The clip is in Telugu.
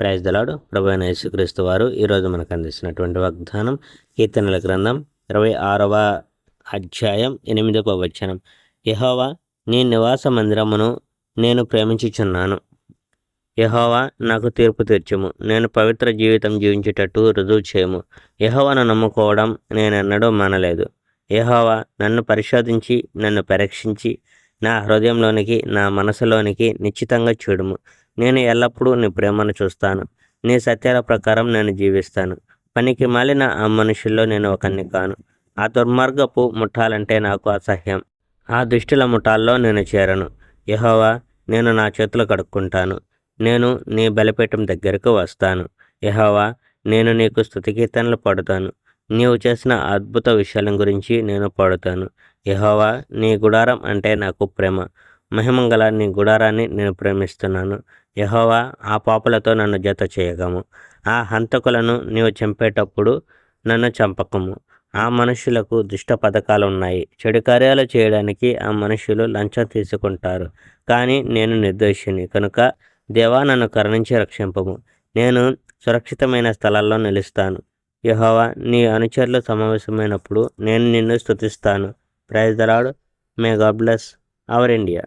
Praise the lord. ప్రభువైన యేసుక్రీస్తు వారు ఈరోజు మనకు అందిస్తున్నటువంటి వాగ్దానం కీర్తనల గ్రంథం 26వ అధ్యాయం 8వ వచనం. యెహోవా నీ నివాస మందిరమును నేను ప్రేమించుచున్నాను. యెహోవా నాకు తీర్పు తీర్చుము. నేను పవిత్ర జీవితం జీవించేటట్టు రుజువు చేయము. యెహోవాను నమ్ముకోవడం నేనెన్నడూ మానలేదు. యెహోవా నన్ను పరిశోధించి నన్ను పరీక్షించి నా హృదయంలోనికి నా మనసులోనికి నిశ్చితంగా చూడుము. నేను ఎల్లప్పుడూ నీ ప్రేమను చూస్తాను. నీ సత్యాల ప్రకారం నేను జీవిస్తాను. పనికి మాలిన ఆ మనుషుల్లో నేను ఒకరిని కాను. ఆ దుర్మార్గపు ముఠాలంటే నాకు అసహ్యం. ఆ దుష్టుల ముఠాల్లో నేను చేరను. యెహోవా నేను నా చేతులు కడుక్కుంటాను. నేను నీ బలిపీఠం దగ్గరకు వస్తాను. యెహోవా నేను నీకు స్తుతికీర్తనలు పాడుతాను. నీవు చేసిన అద్భుత విషయాల గురించి నేను పాడుతాను. యెహోవా నీ గుడారం అంటే నాకు ప్రేమ. మహిమంగల నీ గుడారాన్ని నేను ప్రేమిస్తున్నాను. యెహోవా ఆ పాపులతో నన్ను జత చేయగము. ఆ హంతకులను నీవు చంపేటప్పుడు నన్ను చంపకము. ఆ మనుషులకు దుష్ట పథకాలు ఉన్నాయి. చెడు కార్యాలు చేయడానికి ఆ మనుషులు లంచం తీసుకుంటారు. కానీ నేను నిర్దోషిని కనుక దేవా నన్ను కరుణించి రక్షింపము. నేను సురక్షితమైన స్థలాల్లో నిలుస్తాను. యెహోవా నీ అనుచరులు సమావేశమైనప్పుడు నేను నిన్ను స్తుతిస్తాను. Praise the Lord. May God bless our India.